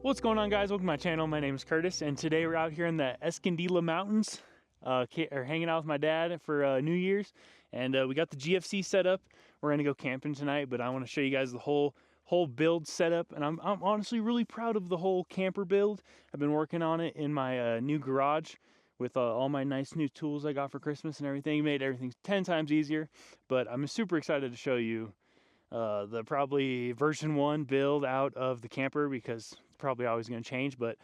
What's going on, guys? Welcome to my channel. My name is Curtis, and today we're out here in the Escondida Mountains, hanging out with my dad for New Year's, and we got the GFC set up. We're gonna go camping tonight, but I want to show you guys the whole build setup, and I'm honestly really proud of the whole camper build. I've been working on it in my new garage with all my nice new tools I got for Christmas and everything. It made everything 10 times easier, but I'm super excited to show you the probably version 1 build out of the camper, because it's probably always going to change. But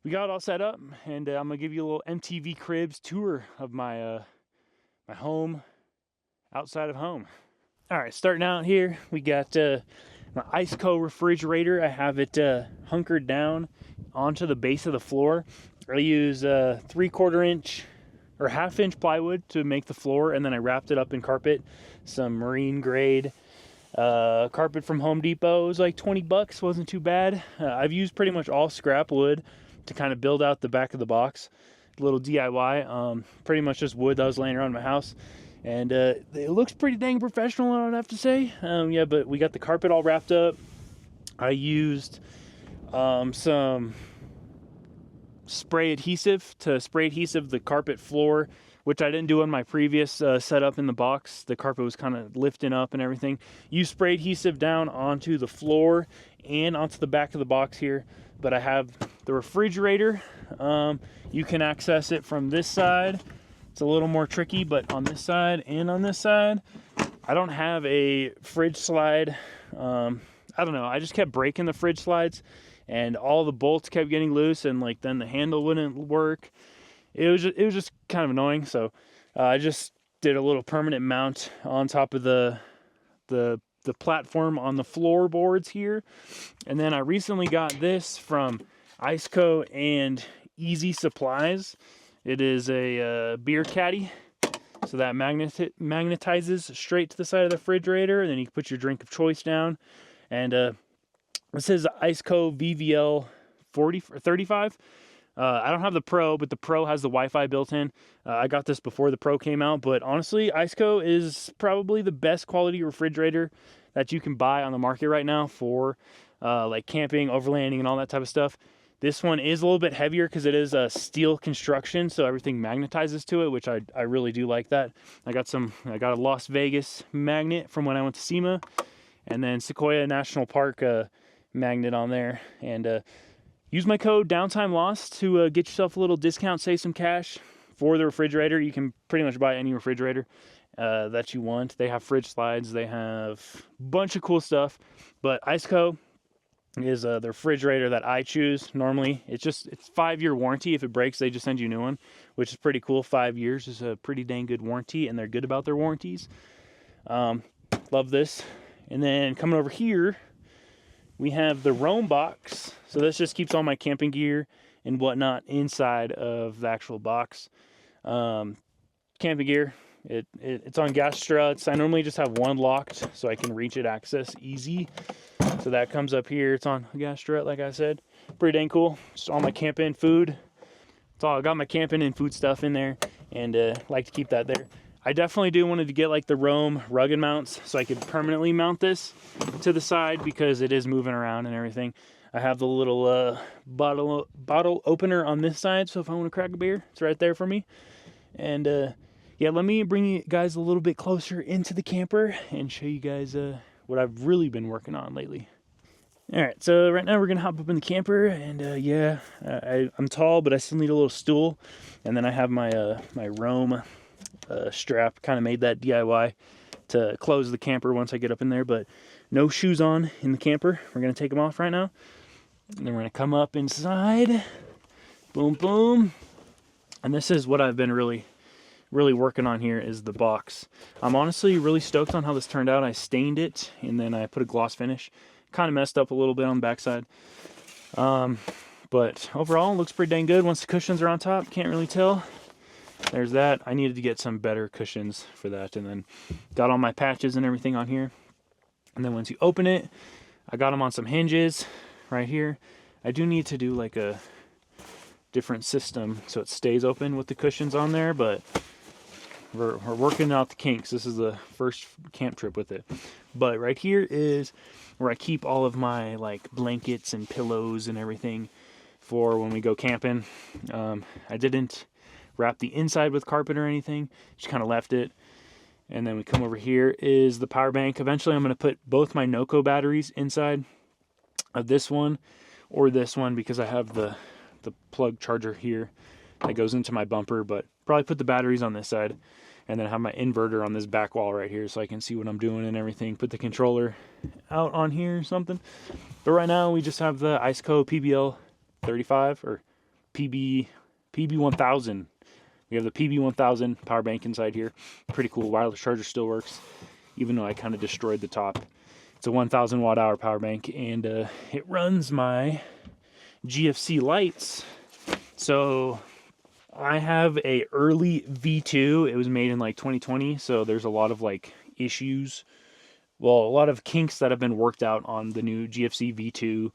we got it all set up, and I'm gonna give you a little MTV Cribs tour of my my home outside of home. All right, starting out here, we got my Iceco refrigerator. I have it hunkered down onto the base of the floor. I use 3/4 inch or 1/2 inch plywood to make the floor, and then I wrapped it up in carpet, some marine grade carpet from Home Depot. It was like 20 bucks, wasn't too bad. I've used pretty much all scrap wood to kind of build out the back of the box. A little DIY, pretty much just wood that was laying around my house. And it looks pretty dang professional, I would have to say. Yeah, but we got the carpet all wrapped up. I used some spray adhesive to spray adhesive the carpet floor, which I didn't do on my previous setup in the box. The carpet was kind of lifting up and everything. Use spray adhesive down onto the floor and onto the back of the box here. But I have the refrigerator. You can access it from this side. It's a little more tricky, but on this side and on this side, I don't have a fridge slide. I don't know, I just kept breaking the fridge slides, and all the bolts kept getting loose, and like then the handle wouldn't work. It was just kind of annoying. So I just did a little permanent mount on top of the platform on the floorboards here. And then I recently got this from Iceco and Easy Supplies. It is a beer caddy, so that magnetizes straight to the side of the refrigerator, and then you can put your drink of choice down. And this is Iceco VVL 40 or 35. I don't have the Pro, but the Pro has the Wi-Fi built in. I got this before the Pro came out, but honestly, Iceco is probably the best quality refrigerator that you can buy on the market right now for like camping, overlanding, and all that type of stuff. This one is a little bit heavier because it is a steel construction, so everything magnetizes to it, which I really do like that. I got a Las Vegas magnet from when I went to SEMA, and then Sequoia National Park magnet on there. And use my code DowntimeLost to get yourself a little discount, save some cash for the refrigerator. You can pretty much buy any refrigerator that you want. They have fridge slides. They have a bunch of cool stuff. But Iceco is the refrigerator that I choose. Normally, it's 5-year warranty. If it breaks, they just send you a new one, which is pretty cool. 5 years is a pretty dang good warranty, and they're good about their warranties. Love this. And then coming over here, we have the Roam box. So this just keeps all my camping gear and whatnot inside of the actual box. Camping gear, it's on gas struts. I normally just have one locked so I can reach it, access easy. So that comes up here. It's on a gas strut, like I said. Pretty dang cool. Just all my camping food. It's all, I got my camping and food stuff in there, and like to keep that there. I definitely do wanted to get like the Roam rugged mounts so I could permanently mount this to the side, because it is moving around and everything. I have the little bottle opener on this side, so if I want to crack a beer, it's right there for me. And yeah, let me bring you guys a little bit closer into the camper and show you guys what I've really been working on lately. All right, so right now we're gonna hop up in the camper, and yeah, I'm tall, but I still need a little stool. And then I have my my Roam strap. Kind of made that DIY to close the camper once I get up in there, but no shoes on in the camper. We're gonna take them off right now, and then we're gonna come up inside. Boom, boom. And this is what I've been really working on here, is the box. I'm honestly really stoked on how this turned out. I stained it, and then I put a gloss finish. Kind of messed up a little bit on the backside, but overall it looks pretty dang good. Once the cushions are on top, can't really tell. There's that. I needed to get some better cushions for that, and then got all my patches and everything on here. And then once you open it, I got them on some hinges right here. I do need to do like a different system so it stays open with the cushions on there, but we're working out the kinks. This is the first camp trip with it. But right here is where I keep all of my like blankets and pillows and everything for when we go camping. I didn't wrap the inside with carpet or anything, just kind of left it. And then we come over here is the power bank. Eventually I'm going to put both my Noco batteries inside of this one or this one, because I have the plug charger here that goes into my bumper, but probably put the batteries on this side and then have my inverter on this back wall right here so I can see what I'm doing and everything. Put the controller out on here or something. But right now we just have the IceCo PBL 35 or PB1000. We have the PB1000 power bank inside here. Pretty cool. Wireless charger still works, even though I kind of destroyed the top. It's a 1000 watt hour power bank, and it runs my GFC lights. So I have a early V2. It was made in like 2020, so there's a lot of like issues. Well, a lot of kinks that have been worked out on the new GFC V2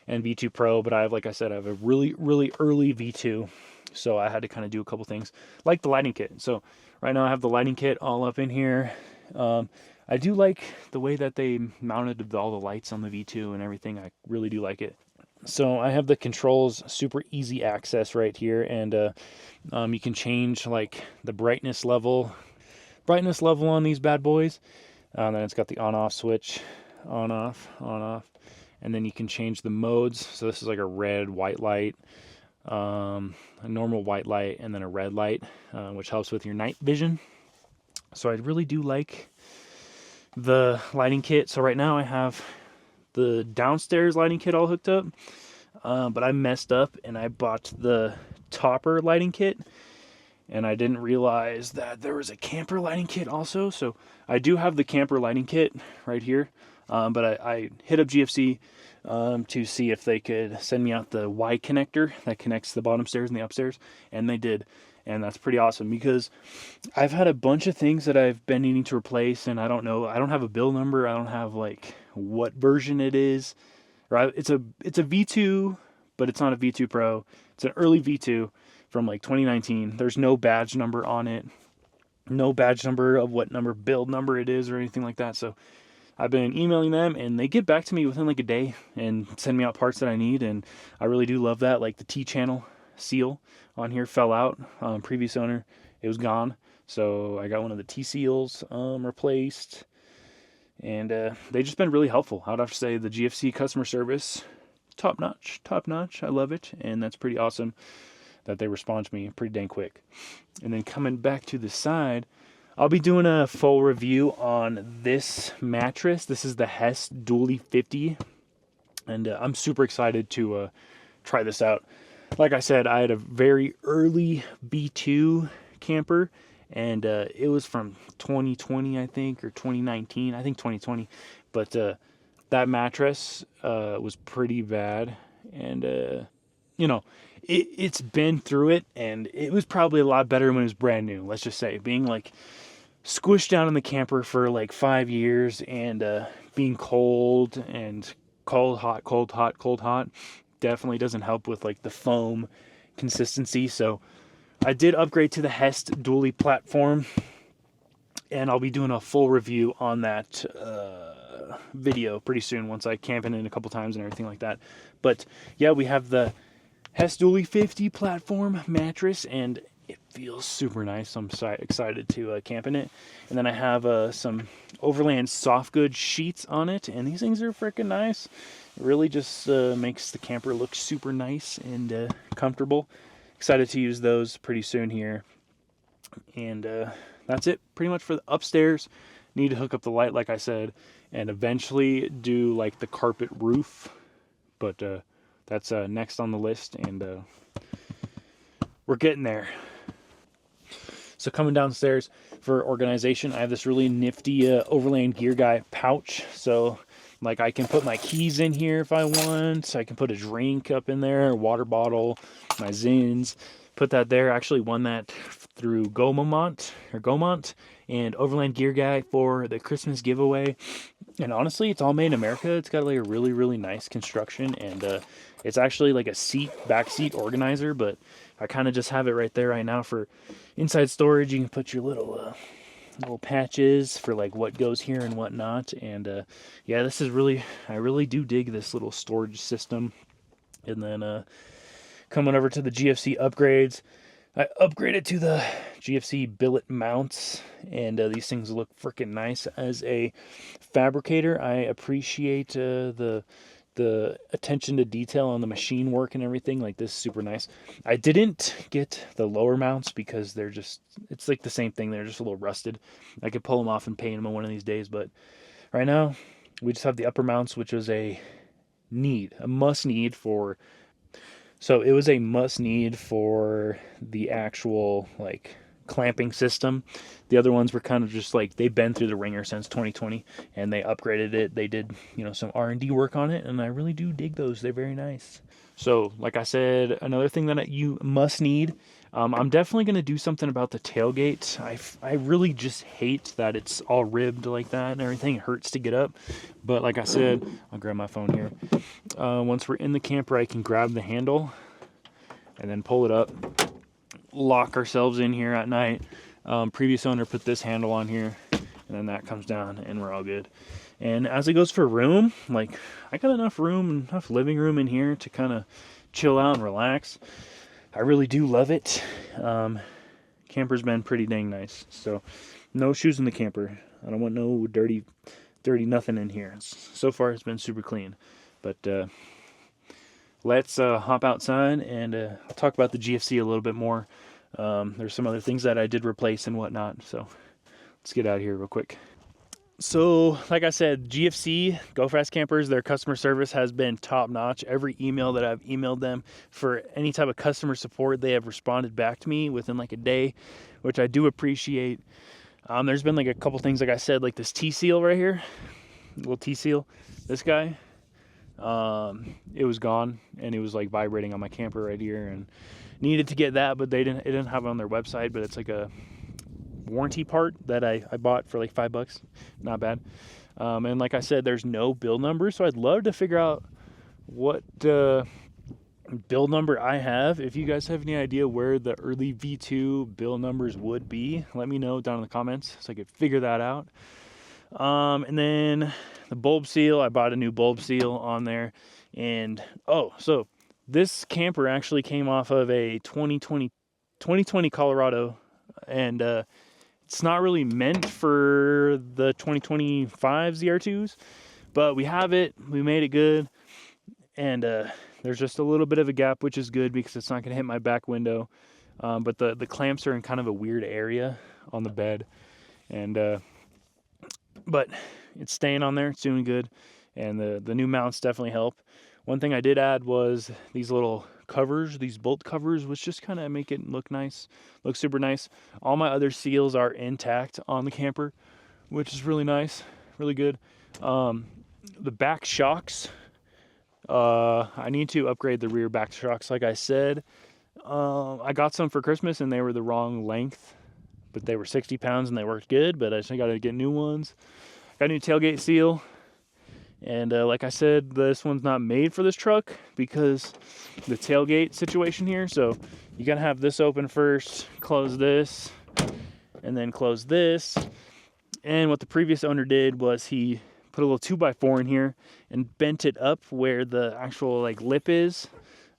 and V2 Pro, but I have, like I said, I have a really early V2. So I had to kind of do a couple things, like the lighting kit. So right now I have the lighting kit all up in here. I do like the way that they mounted all the lights on the V2 and everything. I really do like it. So I have the controls, super easy access right here, and you can change like the brightness level on these bad boys. Then it's got the on-off switch, on-off, and then you can change the modes. So this is like a red, white light. A normal white light and then a red light, which helps with your night vision. So I really do like the lighting kit. So right now I have the downstairs lighting kit all hooked up, but I messed up and I bought the topper lighting kit, and I didn't realize that there was a camper lighting kit also. So I do have the camper lighting kit right here, but I hit up GFC to see if they could send me out the Y connector that connects the bottom stairs and the upstairs, and they did, and that's pretty awesome, because I've had a bunch of things that I've been needing to replace, and I don't know, I don't have a bill number, I don't have like what version it is, right? It's a V2, but it's not a V2 Pro. It's an early V2 from like 2019. There's no badge number on it, no badge number of what number build number it is or anything like that. So I've been emailing them, and they get back to me within like a day and send me out parts that I need, and I really do love that. Like the T-channel seal on here fell out. Previous owner, it was gone, so I got one of the T-seals replaced, and they've just been really helpful. I would have to say the GFC customer service, top notch. I love it, and that's pretty awesome that they respond to me pretty dang quick. And then coming back to the side, I'll be doing a full review on this mattress. This is the Hess Dually 50, and I'm super excited to try this out. Like I said, I had a very early B2 camper, and it was from 2020, I think, or 2019. I think 2020, but that mattress was pretty bad, and you know, it's been through it, and it was probably a lot better when it was brand new. Let's just say, being like squished down in the camper for like 5 years, and being cold and cold hot definitely doesn't help with like the foam consistency. So I did upgrade to the Hess Dually platform, and I'll be doing a full review on that video pretty soon once I camp in it a couple times and everything like that. But yeah, we have the Hess Dually 50 platform mattress, and it feels super nice. I'm excited to camp in it. And then I have some Overland soft goods sheets on it, and these things are freaking nice. It really just makes the camper look super nice and comfortable. Excited to use those pretty soon here. And that's it pretty much for the upstairs. Need to hook up the light, like I said, and eventually do like the carpet roof. But that's next on the list, and we're getting there. So coming downstairs for organization, I have this really nifty Overland Gear Guy pouch. So like I can put my keys in here if I want. So I can put a drink up in there, a water bottle, my Zins. Put that there. I actually won that through Gaumont and Overland Gear Guy for the Christmas giveaway. And honestly, it's all made in America. It's got like a really, really nice construction, and it's actually like a back seat organizer, but I kind of just have it right there right now for inside storage. You can put your little patches for like what goes here and what not. And yeah, this is really, I really do dig this little storage system. And then coming over to the GFC upgrades, I upgraded to the GFC billet mounts, and these things look freaking nice. As a fabricator, I appreciate the attention to detail on the machine work and everything. Like, this is super nice. I didn't get the lower mounts because they're just, it's like the same thing. They're just a little rusted. I could pull them off and paint them on one of these days, but right now we just have the upper mounts, which was a must need for. So it was a must need for the actual like clamping system. The other ones were kind of just like, they've been through the ringer since 2020, and they upgraded it. They did, you know, some R&D work on it, and I really do dig those. They're very nice. So like I said, another thing that you must need, I'm definitely going to do something about the tailgate. I really just hate that it's all ribbed like that and everything. It hurts to get up. But like I said, I'll grab my phone here. Once we're in the camper, I can grab the handle and then pull it up, lock ourselves in here at night. Previous owner put this handle on here, and then that comes down, and we're all good. And as it goes for room, like, I got enough room, enough living room in here to kind of chill out and relax. I really do love it. Camper's been pretty dang nice. So no shoes in the camper. I don't want no dirty nothing in here. So far it's been super clean. But let's hop outside, and I'll talk about the GFC a little bit more. There's some other things that I did replace and whatnot. So let's get out of here real quick. So, like I said, GFC, Go Fast Campers, their customer service has been top-notch. Every email that I've emailed them for any type of customer support, they have responded back to me within like a day, which I do appreciate. There's been like a couple things, like I said, like this T-seal right here, little T-seal, this guy, it was gone, and it was like vibrating on my camper right here, and needed to get that, but it didn't have it on their website. But it's like a warranty part that I bought for like $5. Not bad. And like I said, there's no build number, so I'd love to figure out what build number I have. If you guys have any idea where the early V2 build numbers would be, let me know down in the comments so I could figure that out. And then the bulb seal, I bought a new bulb seal on there. And so this camper actually came off of a 2020 Colorado, and it's not really meant for the 2025 ZR2s, but we have it. We made it good, and there's just a little bit of a gap, which is good because it's not going to hit my back window. But the clamps are in kind of a weird area on the bed, and but it's staying on there. It's doing good, and the new mounts definitely help. One thing I did add was these little covers, these bolt covers, which just kind of make it look nice, look super nice. All my other seals are intact on the camper, which is really nice, really good. The back shocks, I need to upgrade the rear back shocks. Like I said, I got some for Christmas and they were the wrong length, but they were 60 pounds and they worked good, but I just got to get new ones. Got a new tailgate seal. And like I said, this one's not made for this truck because the tailgate situation here. So you gotta have this open first, close this, and then close this. And what the previous owner did was he put a little 2x4 in here and bent it up where the actual like lip is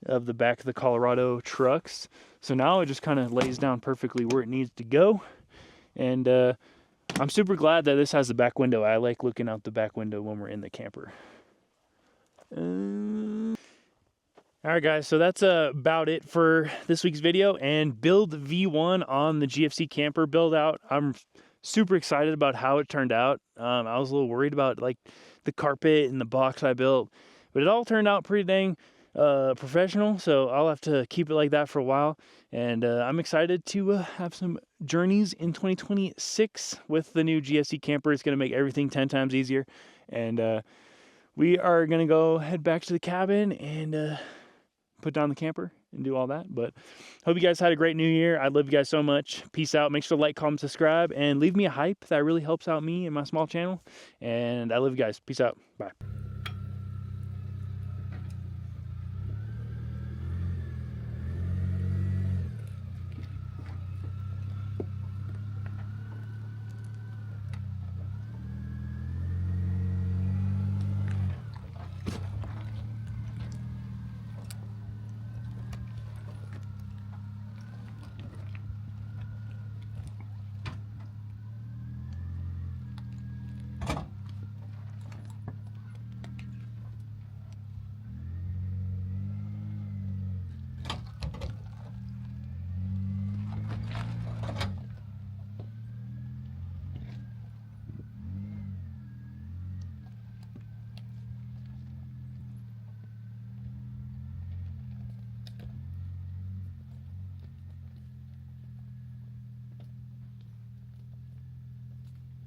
of the back of the Colorado trucks. So now it just kind of lays down perfectly where it needs to go. And I'm super glad that this has the back window. I like looking out the back window when we're in the camper. Alright guys, so that's about it for this week's video and build V1 on the GFC camper build out. I'm super excited about how it turned out. I was a little worried about like the carpet and the box I built, but it all turned out pretty dang professional, so I'll have to keep it like that for a while. And I'm excited to have some journeys in 2026 with the new GFC camper. It's going to make everything 10 times easier. And we are going to go head back to the cabin and put down the camper and do all that. But hope you guys had a great new year. I love you guys so much. Peace out. Make sure to like, comment, subscribe, and leave me a hype. That really helps out me and my small channel. And I love you guys. Peace out. Bye.